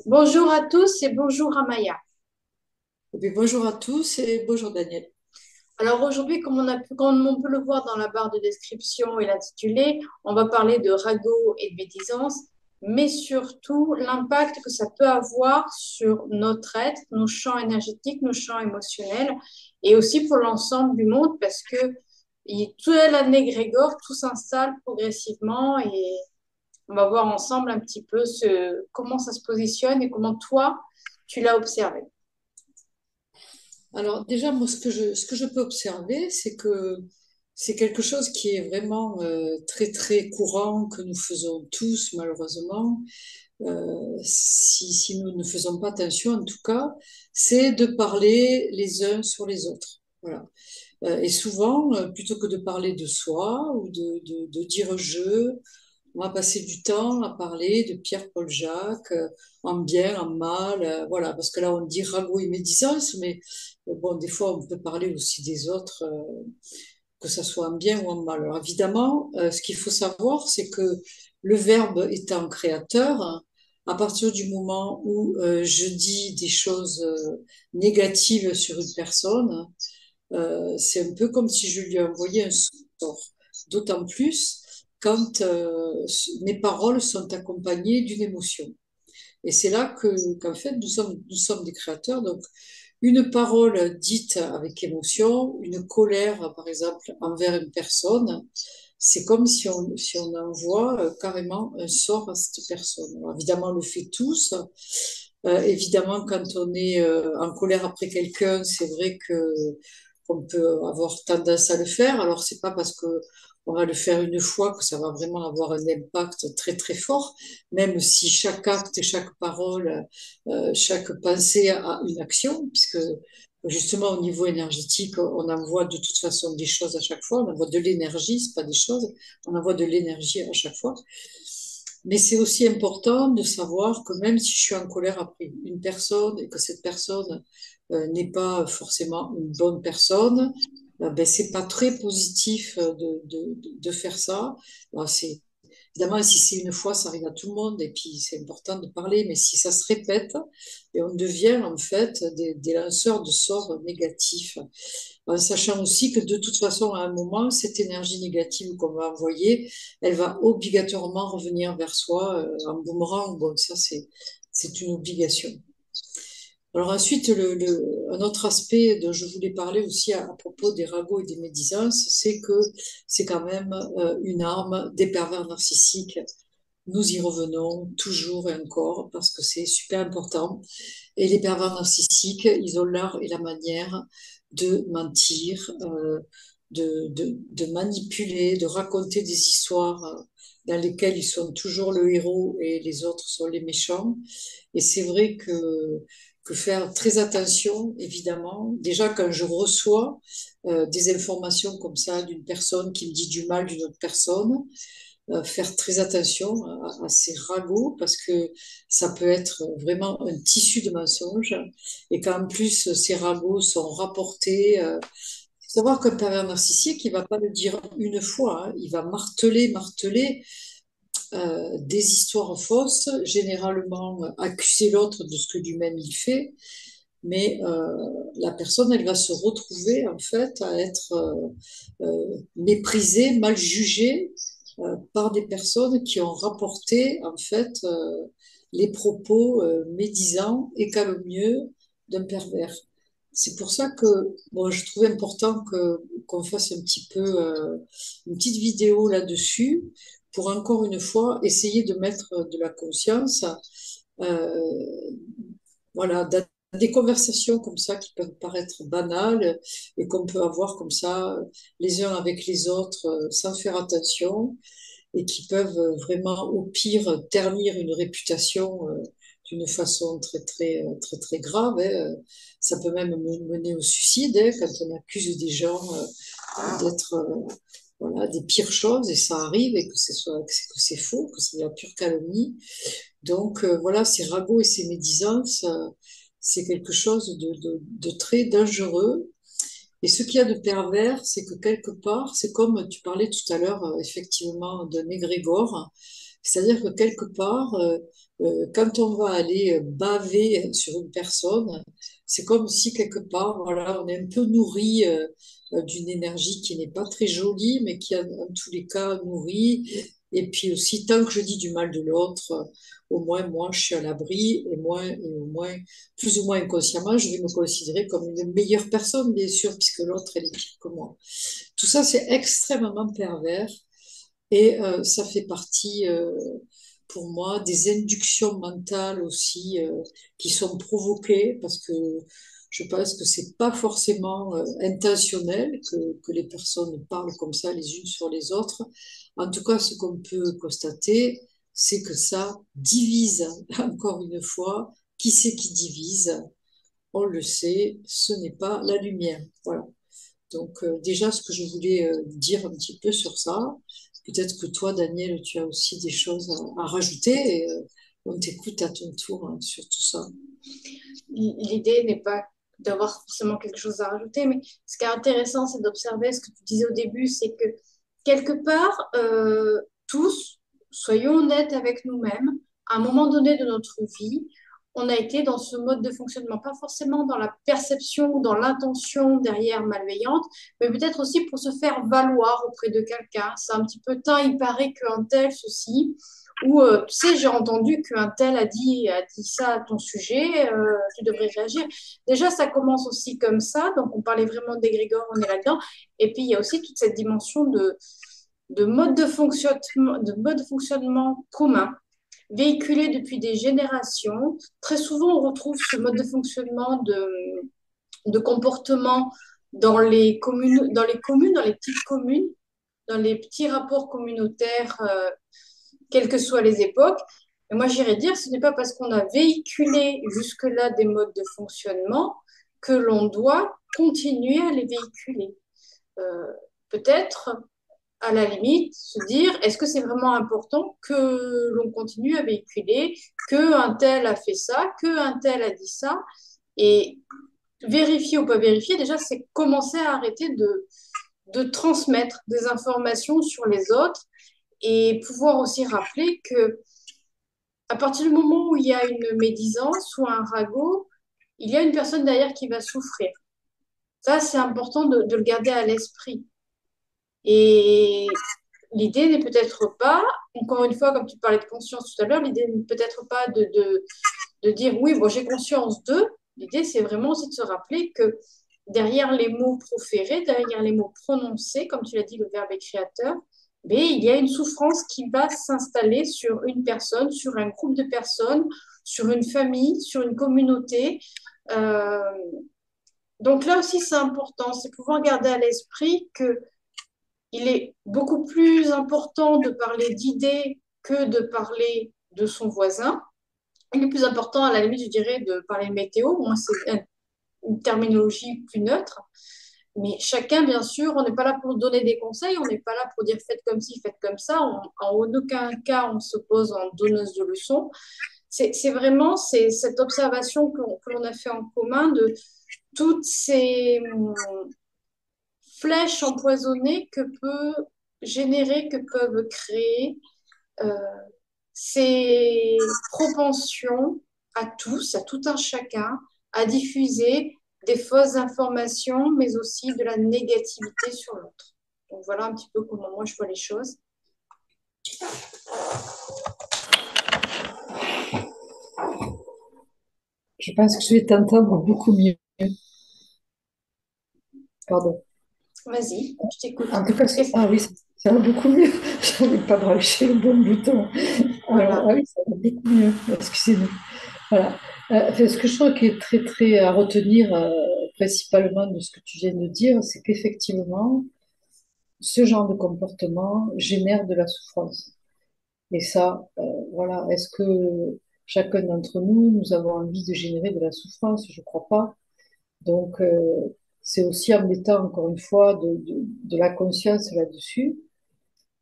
Bonjour à tous et bonjour à Maya. Eh bien, bonjour à tous et bonjour Daniel. Alors aujourd'hui, comme on peut le voir dans la barre de description et l'intitulé, on va parler de ragot et de médisance, mais surtout l'impact que ça peut avoir sur notre être, nos champs énergétiques, nos champs émotionnels, et aussi pour l'ensemble du monde, parce que toute l'année Grégor, tout s'installe progressivement et on va voir ensemble un petit peu comment ça se positionne et comment toi, tu l'as observé. Alors déjà, moi, ce que je peux observer, c'est que c'est quelque chose qui est vraiment très, très courant, que nous faisons tous, malheureusement. Si nous ne faisons pas attention, en tout cas, c'est de parler les uns sur les autres. Voilà. Et souvent, plutôt que de parler de soi ou de dire je, on va passer du temps à parler de Pierre-Paul Jacques, en bien, en mal, voilà, parce que là on dit ragot et médisance, mais bon, des fois on peut parler aussi des autres, que ça soit en bien ou en mal. Alors évidemment, ce qu'il faut savoir, c'est que le verbe étant créateur, hein, à partir du moment où je dis des choses négatives sur une personne, c'est un peu comme si je lui envoyais un sort. D'autant plus quand mes paroles sont accompagnées d'une émotion. Et c'est là qu'en fait, nous sommes des créateurs. Donc, une parole dite avec émotion, une colère, par exemple, envers une personne, c'est comme si on envoie carrément un sort à cette personne. Alors, évidemment, on le fait tous. Évidemment, quand on est en colère après quelqu'un, c'est vrai que qu'on peut avoir tendance à le faire. Alors, c'est pas parce que on va le faire une fois que ça va vraiment avoir un impact très très fort, même si chaque acte et chaque parole, chaque pensée a une action, puisque justement au niveau énergétique, on envoie de toute façon des choses à chaque fois, on envoie de l'énergie, c'est pas des choses, on envoie de l'énergie à chaque fois. Mais c'est aussi important de savoir que même si je suis en colère après une personne et que cette personne n'est pas forcément une bonne personne, ben, c'est pas très positif de faire ça. Alors, évidemment, si c'est une fois, ça arrive à tout le monde et puis c'est important de parler, mais si ça se répète, et on devient en fait des lanceurs de sorts négatifs, en sachant aussi que de toute façon, à un moment, cette énergie négative qu'on va envoyer, elle va obligatoirement revenir vers soi en boomerang. Bon, ça, c'est une obligation. Alors ensuite, un autre aspect dont je voulais parler aussi à propos des ragots et des médisances, c'est que c'est quand même une arme des pervers narcissiques. Nous y revenons toujours et encore parce que c'est super important. Et les pervers narcissiques, ils ont l'art et la manière de mentir, de manipuler, de raconter des histoires dans lesquelles ils sont toujours le héros et les autres sont les méchants. Et c'est vrai que faire très attention, évidemment, déjà quand je reçois des informations comme ça d'une personne qui me dit du mal d'une autre personne, faire très attention à ces ragots parce que ça peut être vraiment un tissu de mensonges et qu'en plus ces ragots sont rapportés. Faut savoir qu'un pervers narcissique, il va pas le dire une fois, hein, il va marteler, marteler des histoires fausses, généralement accuser l'autre de ce que lui-même il fait, mais la personne, elle va se retrouver en fait à être méprisée, mal jugée par des personnes qui ont rapporté en fait les propos médisants et calomnieux d'un pervers. C'est pour ça que bon, je trouvais important qu'on fasse un petit peu une petite vidéo là-dessus pour encore une fois essayer de mettre de la conscience, euh, voilà, des conversations comme ça qui peuvent paraître banales et qu'on peut avoir comme ça les uns avec les autres sans faire attention et qui peuvent vraiment au pire ternir une réputation d'une façon très très très très grave, hein. Ça peut même mener au suicide hein, quand on accuse des gens d'être voilà, des pires choses et ça arrive et que c'est faux, que c'est de la pure calomnie. Donc voilà, ces ragots et ces médisances, c'est quelque chose de très dangereux. Et ce qu'il y a de pervers, c'est que quelque part, c'est comme tu parlais tout à l'heure, effectivement, d'un égrégore, c'est-à-dire que quelque part, quand on va aller baver sur une personne, c'est comme si quelque part, voilà, on est un peu nourri d'une énergie qui n'est pas très jolie, mais qui en tous les cas nourrit. Et puis aussi, tant que je dis du mal de l'autre, au moins moi, je suis à l'abri et au moins, plus ou moins inconsciemment, je vais me considérer comme une meilleure personne, bien sûr, puisque l'autre, elle est pire que moi. Tout ça, c'est extrêmement pervers et ça fait partie, pour moi, des inductions mentales aussi qui sont provoquées parce que je pense que c'est pas forcément intentionnel que les personnes parlent comme ça les unes sur les autres. En tout cas, ce qu'on peut constater, c'est que ça divise, encore une fois. Qui c'est qui divise? On le sait, ce n'est pas la lumière. Voilà. Donc déjà, ce que je voulais dire un petit peu sur ça, peut-être que toi, Daniel, tu as aussi des choses à rajouter et on t'écoute à ton tour hein, sur tout ça. L'idée n'est pas d'avoir forcément quelque chose à rajouter, mais ce qui est intéressant, c'est d'observer ce que tu disais au début, c'est que quelque part, tous, soyons honnêtes avec nous-mêmes, à un moment donné de notre vie, on a été dans ce mode de fonctionnement, pas forcément dans la perception ou dans l'intention derrière malveillante, mais peut-être aussi pour se faire valoir auprès de quelqu'un. C'est un petit peu, tant il paraît qu'un tel, ceci, ou tu sais, j'ai entendu qu'un tel a dit ça à ton sujet, tu devrais réagir. Déjà, ça commence aussi comme ça, donc on parlait vraiment d'égrégore, on est là-dedans. Et puis, il y a aussi toute cette dimension de mode de fonctionnement commun, véhiculé depuis des générations. Très souvent, on retrouve ce mode de fonctionnement de comportement dans les petites communes, dans les petits rapports communautaires, quelles que soient les époques. Et moi, j'irais dire, ce n'est pas parce qu'on a véhiculé jusque-là des modes de fonctionnement que l'on doit continuer à les véhiculer. Euh, Peut-être, à la limite, se dire, est-ce que c'est vraiment important que l'on continue à véhiculer, que un tel a fait ça, que un tel a dit ça, et vérifier ou pas vérifier, déjà, c'est commencer à arrêter de transmettre des informations sur les autres et pouvoir aussi rappeler que à partir du moment où il y a une médisance ou un ragot, il y a une personne derrière qui va souffrir. Ça, c'est important de le garder à l'esprit. Et l'idée n'est peut-être pas, encore une fois, comme tu parlais de conscience tout à l'heure, l'idée n'est peut-être pas de dire oui, bon, j'ai conscience de. L'idée, c'est vraiment aussi de se rappeler que derrière les mots proférés, derrière les mots prononcés, comme tu l'as dit, le verbe est créateur, mais il y a une souffrance qui va s'installer sur une personne, sur un groupe de personnes, sur une famille, sur une communauté. Euh, donc là aussi, c'est important, c'est pouvoir garder à l'esprit que il est beaucoup plus important de parler d'idées que de parler de son voisin. Il est plus important, à la limite, je dirais, de parler météo. Moi, c'est une terminologie plus neutre. Mais chacun, bien sûr, on n'est pas là pour donner des conseils, on n'est pas là pour dire faites comme ci, faites comme ça. En aucun cas, on se pose en donneuse de leçons. C'est vraiment cette observation que l'on a fait en commun de toutes ces flèches empoisonnées que peuvent créer euh, ces propensions à tous, à tout un chacun, à diffuser des fausses informations, mais aussi de la négativité sur l'autre. Donc voilà un petit peu comment moi je vois les choses. Je pense que je vais t'entendre beaucoup mieux. Pardon. Vas-y, je t'écoute. En tout cas, ah oui, ça va beaucoup mieux. Je n'avais pas branché le bon bouton. Alors, Voilà. ah oui, ça va beaucoup mieux. Excusez-moi. Voilà. Enfin, ce que je trouve qui est très, très à retenir, principalement de ce que tu viens de dire, c'est qu'effectivement, ce genre de comportement génère de la souffrance. Et ça, voilà, est-ce que chacun d'entre nous, nous avons envie de générer de la souffrance? Je crois pas. Donc, c'est aussi en mettant, encore une fois, de la conscience là-dessus,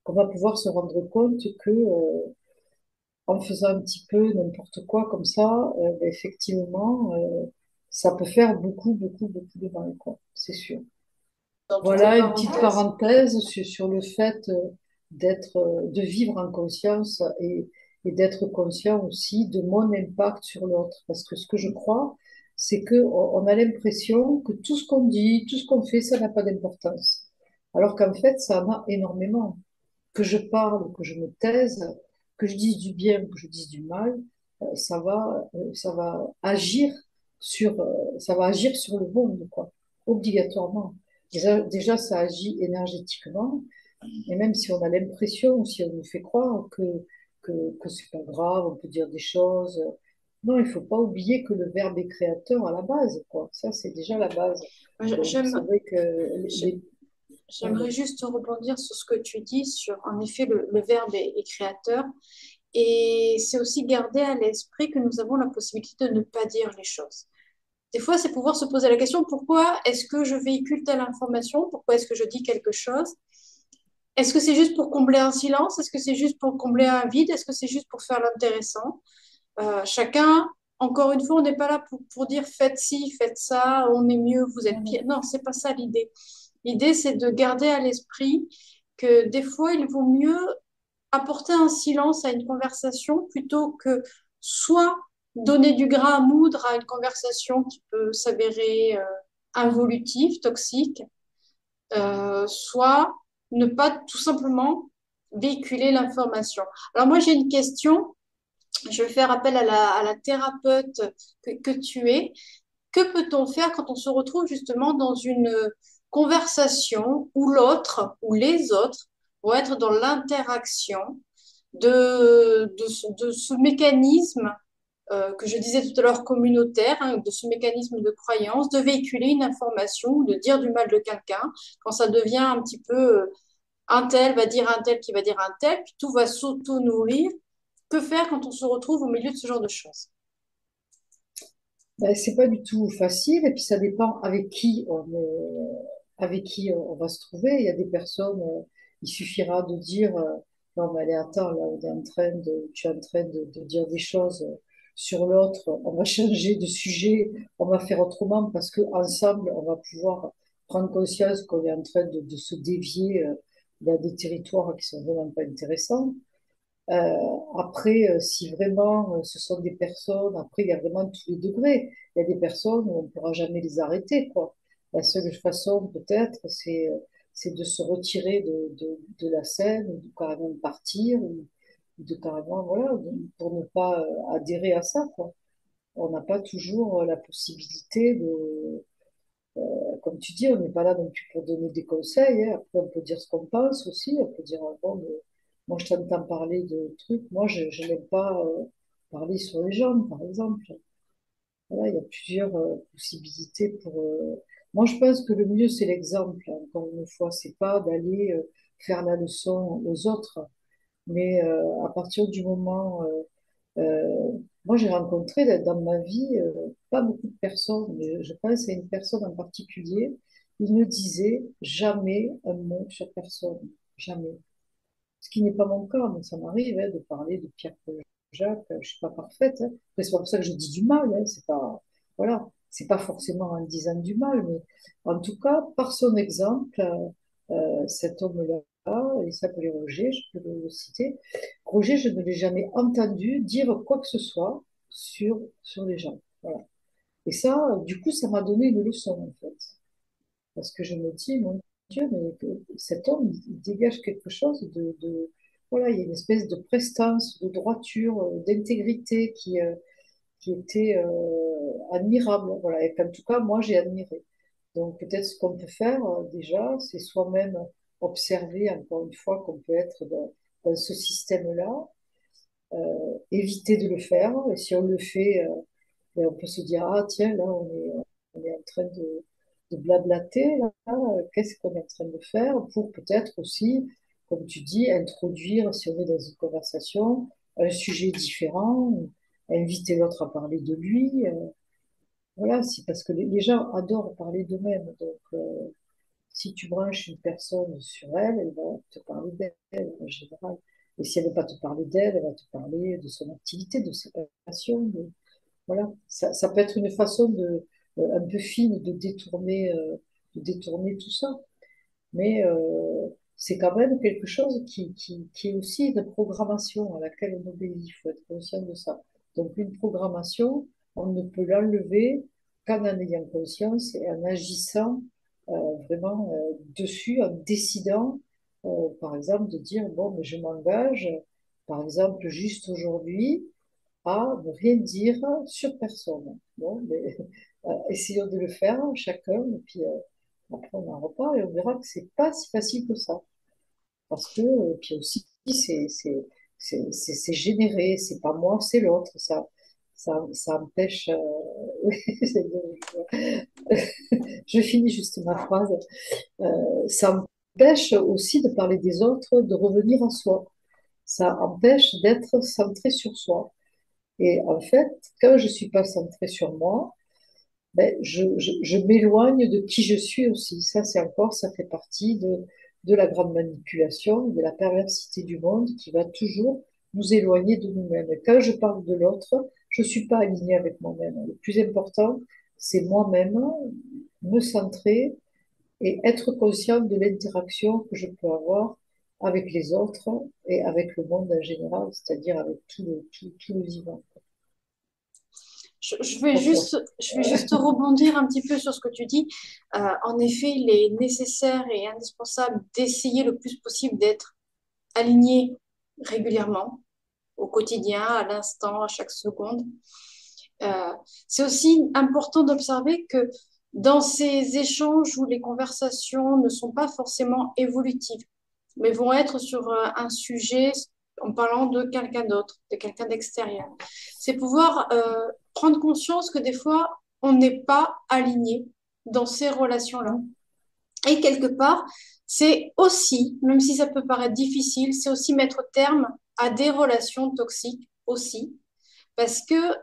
qu'on va pouvoir se rendre compte que, en faisant un petit peu n'importe quoi comme ça, ben, effectivement, ça peut faire beaucoup, beaucoup, beaucoup de mal, quoi, c'est sûr. Dans toutes les Voilà une petite parenthèses. parenthèse sur le fait de vivre en conscience et d'être conscient aussi de mon impact sur l'autre. Parce que ce que je crois, c'est qu'on a l'impression que tout ce qu'on dit, tout ce qu'on fait, ça n'a pas d'importance. Alors qu'en fait, ça en a énormément. Que je parle, que je me taise, que je dise du bien, que je dise du mal, ça va agir ça va agir sur le monde, quoi, obligatoirement. Déjà, ça agit énergétiquement, et même si on a l'impression, si on nous fait croire que c'est pas grave, on peut dire des choses. Non, il faut pas oublier que le verbe est créateur à la base, quoi. Ça, c'est déjà la base. Moi, Donc, c'est vrai que les... j'aimerais juste rebondir sur ce que tu dis, sur en effet le verbe est créateur. Et c'est aussi garder à l'esprit que nous avons la possibilité de ne pas dire les choses. Des fois, c'est pouvoir se poser la question, pourquoi est-ce que je véhicule telle information? Pourquoi est-ce que je dis quelque chose? Est-ce que c'est juste pour combler un silence? Est-ce que c'est juste pour combler un vide? Est-ce que c'est juste pour faire l'intéressant? Chacun, encore une fois, on n'est pas là pour dire faites ci, faites ça, on est mieux, vous êtes pire. Non, c'est pas ça l'idée. L'idée, c'est de garder à l'esprit que des fois, il vaut mieux apporter un silence à une conversation plutôt que soit donner du grain à moudre à une conversation qui peut s'avérer involutive, toxique, soit ne pas tout simplement véhiculer l'information. Alors moi, j'ai une question. Je vais faire appel à la thérapeute que tu es. Que peut-on faire quand on se retrouve justement dans une conversation où l'autre ou les autres vont être dans l'interaction de ce mécanisme que je disais tout à l'heure communautaire, hein, de ce mécanisme de croyance, de véhiculer une information, de dire du mal de quelqu'un, quand ça devient un petit peu un tel va dire un tel qui va dire un tel, puis tout va s'auto-nourrir. Que faire quand on se retrouve au milieu de ce genre de choses? Ben, c'est pas du tout facile, et puis ça dépend avec qui on va se trouver. Il y a des personnes, il suffira de dire, non, mais allez, attends, là, tu es en train de dire des choses sur l'autre, on va changer de sujet, on va faire autrement parce que ensemble, on va pouvoir prendre conscience qu'on est en train de se dévier dans des territoires qui sont vraiment pas intéressants. Après, si vraiment ce sont des personnes, après, il y a vraiment tous les degrés. Il y a des personnes où on ne pourra jamais les arrêter, quoi. La seule façon, peut-être, c'est de se retirer de la scène, ou de carrément partir, ou de carrément, voilà, pour ne pas adhérer à ça, quoi. On n'a pas toujours la possibilité comme tu dis, on n'est pas là non plus pour donner des conseils, hein. Après, on peut dire ce qu'on pense aussi. On peut dire, ah bon, mais moi, je t'entends parler de trucs. Moi, je n'aime pas parler sur les gens, par exemple. Voilà, il y a plusieurs possibilités pour. Moi, je pense que le mieux, c'est l'exemple, hein. Encore une fois, c'est pas d'aller faire la leçon aux autres, mais à partir du moment moi, j'ai rencontré dans ma vie pas beaucoup de personnes, mais je pense à une personne en particulier. Il ne disait jamais un mot sur personne, jamais. Ce qui n'est pas mon cas, mais ça m'arrive hein, de parler de Pierre-Paul Jacques. Je suis pas parfaite, hein. Mais c'est pas pour ça que je dis du mal. Hein. C'est pas, voilà, c'est pas forcément en disant du mal, mais en tout cas, par son exemple, cet homme-là, il s'appelait Roger, je peux le citer. Roger, je ne l'ai jamais entendu dire quoi que ce soit sur les gens. Voilà. Et ça, du coup, ça m'a donné une leçon, en fait. Parce que je me dis, mon Dieu, mais cet homme, il dégage quelque chose voilà, il y a une espèce de prestance, de droiture, d'intégrité qui était admirable. Voilà, et qu'en tout cas, moi, j'ai admiré. Donc, peut-être ce qu'on peut faire déjà, c'est soi-même observer, encore une fois, qu'on peut être dans ce système-là, éviter de le faire. Et si on le fait, ben, on peut se dire, ah tiens, là, on est en train de blablater, là, qu'est-ce qu'on est en train de faire pour peut-être aussi, comme tu dis, introduire, si on est dans une conversation, un sujet différent, inviter l'autre à parler de lui. Voilà, c'est parce que les gens adorent parler d'eux-mêmes. Donc, si tu branches une personne sur elle, elle va te parler d'elle en général. Et si elle ne veut pas te parler d'elle, elle va te parler de son activité, de ses passions. Voilà, ça peut être une façon un peu fine de détourner tout ça. Mais c'est quand même quelque chose qui est aussi une programmation à laquelle on obéit. Il faut être conscient de ça. Donc une programmation, on ne peut l'enlever qu'en en ayant conscience et en agissant vraiment dessus, en décidant, par exemple, de dire, bon, mais je m'engage, par exemple, juste aujourd'hui, à ne rien dire sur personne. Bon, mais essayons de le faire chacun, et puis après on en reparle et on verra que c'est pas si facile que ça. Parce que, puis aussi, c'est généré, c'est pas moi, c'est l'autre. Ça empêche. Oui, je finis juste ma phrase. Ça empêche aussi de parler des autres, de revenir à soi. Ça empêche d'être centré sur soi. Et en fait, quand je suis pas centrée sur moi, ben, je m'éloigne de qui je suis aussi. Ça, c'est encore, ça fait partie de la grande manipulation, de la perversité du monde qui va toujours nous éloigner de nous-mêmes. Et quand je parle de l'autre, je suis pas alignée avec moi-même. Le plus important, c'est moi-même, me centrer et être conscient de l'interaction que je peux avoir avec les autres et avec le monde en général, c'est-à-dire avec tout le vivant. Pour toi. Je vais juste rebondir un petit peu sur ce que tu dis. En effet, il est nécessaire et indispensable d'essayer le plus possible d'être aligné régulièrement, au quotidien, à l'instant, à chaque seconde. C'est aussi important d'observer que dans ces échanges où les conversations ne sont pas forcément évolutives, mais vont être sur un sujet en parlant de quelqu'un d'autre, de quelqu'un d'extérieur, c'est pouvoir prendre conscience que des fois, on n'est pas aligné dans ces relations-là. Hein. Et quelque part, c'est aussi, même si ça peut paraître difficile, c'est aussi mettre terme à des relations toxiques aussi, parce que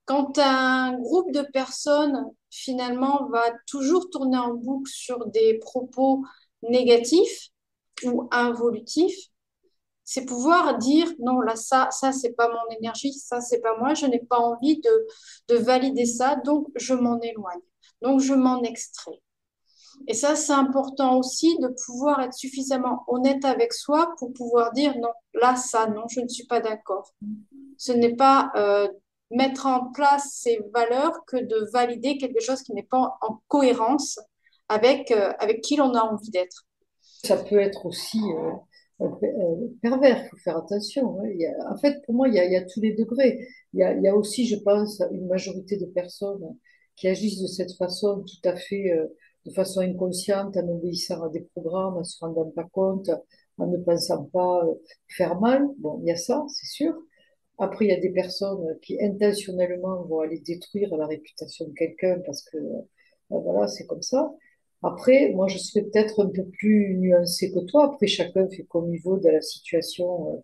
quand un groupe de personnes finalement va toujours tourner en boucle sur des propos négatifs ou involutifs, c'est pouvoir dire non, là, ça c'est pas mon énergie, ça, c'est pas moi, je n'ai pas envie de valider ça, donc je m'en éloigne, donc je m'en extrais. Et ça, c'est important aussi de pouvoir être suffisamment honnête avec soi pour pouvoir dire non, là, ça, non, je ne suis pas d'accord. Ce n'est pas mettre en place ces valeurs que de valider quelque chose qui n'est pas en cohérence avec qui l'on a envie d'être. Ça peut être aussi pervers, il faut faire attention. Hein. En fait, pour moi, il y a tous les degrés. Il y a aussi, je pense, une majorité de personnes qui agissent de cette façon, tout à fait de façon inconsciente, en obéissant à des programmes, en ne se rendant pas compte, en ne pensant pas faire mal. Bon, il y a ça, c'est sûr. Après, il y a des personnes qui intentionnellement vont aller détruire la réputation de quelqu'un parce que voilà, c'est comme ça. Après, moi, je serais peut-être un peu plus nuancée que toi. Après, chacun fait comme il veut de la situation.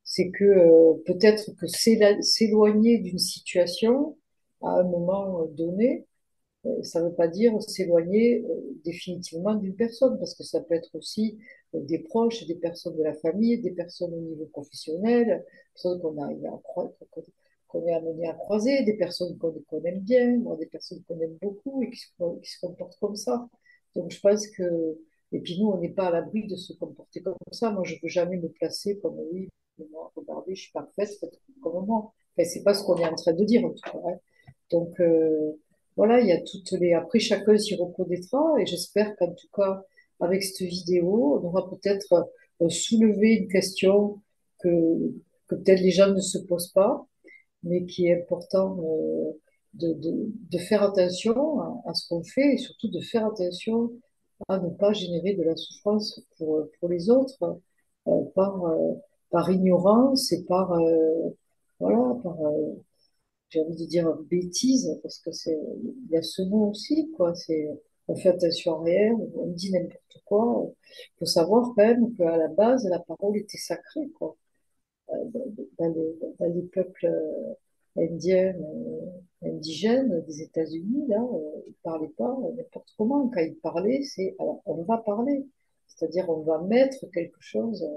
C'est que peut-être que s'éloigner d'une situation à un moment donné, ça ne veut pas dire s'éloigner définitivement d'une personne, parce que ça peut être aussi des proches, des personnes de la famille, des personnes au niveau professionnel, des personnes qu'on est amené à croiser, des personnes qu'on aime bien, voire des personnes qu'on aime beaucoup et qui se comportent comme ça. Donc je pense que, et puis nous, on n'est pas à l'abri de se comporter comme ça. Moi, je ne veux jamais me placer comme oui, moi, regardez, je suis parfaite, faites comme moi. Enfin, c'est pas ce qu'on est en train de dire en tout cas. Hein. Donc, voilà, il y a toutes les. Après, chacun s'y reconnaîtra et j'espère qu'en tout cas, avec cette vidéo, on aura peut-être soulevé une question que, que peut-être les gens ne se posent pas, mais qui est important de faire attention à ce qu'on fait et surtout de faire attention à ne pas générer de la souffrance pour les autres par, par ignorance et par, voilà, par, j'ai envie de dire bêtise, parce que il y a ce mot aussi, quoi. On fait attention à rien, on dit n'importe quoi. Il faut savoir quand même qu'à la base, la parole était sacrée, quoi. Dans les peuples indiens, indigènes des États-Unis, là, ils parlaient pas n'importe comment. Quand ils parlaient, c'est, alors, on va parler. C'est-à-dire, on va mettre quelque chose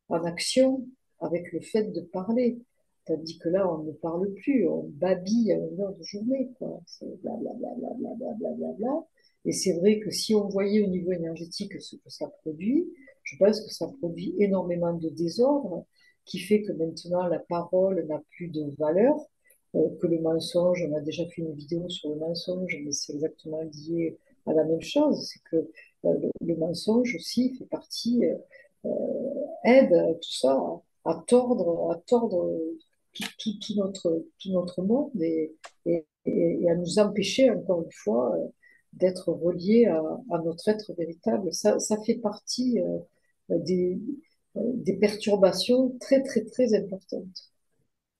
en action avec le fait de parler. Tandis que là, on ne parle plus, on babille à longueur de journée, quoi. C'est blablabla, blablabla, blablabla. Et c'est vrai que si on voyait au niveau énergétique ce que ça produit, je pense que ça produit énormément de désordre qui fait que maintenant la parole n'a plus de valeur, que le mensonge, on a déjà fait une vidéo sur le mensonge, mais c'est exactement lié à la même chose, c'est que le mensonge aussi fait partie, aide tout ça à tordre tout notre monde et à nous empêcher, encore une fois, d'être reliés à notre être véritable. Ça fait partie des, des perturbations très, très, très importantes.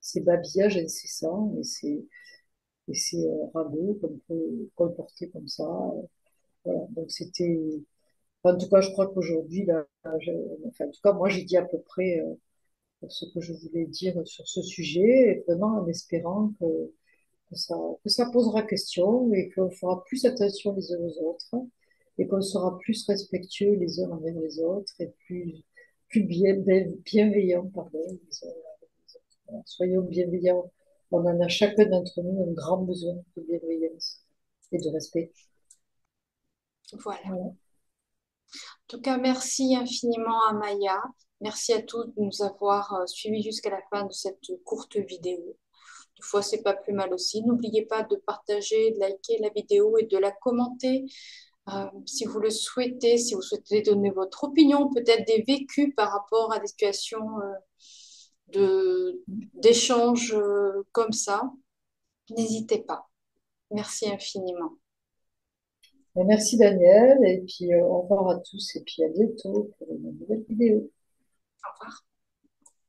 Ces babillages incessants et ces ragots qu'on peut comporter comme ça. Voilà. Donc c'était. En tout cas, je crois qu'aujourd'hui, là, enfin, en tout cas, moi, j'ai dit à peu près ce que je voulais dire sur ce sujet, et vraiment en espérant que ça, que ça posera question et qu'on fera plus attention les uns aux autres et qu'on sera plus respectueux les uns envers les autres et bienveillants, pardon, les uns envers les autres. Voilà. Soyons bienveillants. On en a chacun d'entre nous un grand besoin de bienveillance et de respect. Voilà. Voilà. En tout cas, merci infiniment à Maya. Merci à tous de nous avoir suivis jusqu'à la fin de cette courte vidéo. Des fois, c'est pas plus mal aussi. N'oubliez pas de partager, de liker la vidéo et de la commenter si vous le souhaitez, si vous souhaitez donner votre opinion, peut-être des vécus par rapport à des situations d'échanges comme ça. N'hésitez pas. Merci infiniment. Merci Daniel, et puis au revoir à tous, et puis à bientôt pour une nouvelle vidéo. Au revoir.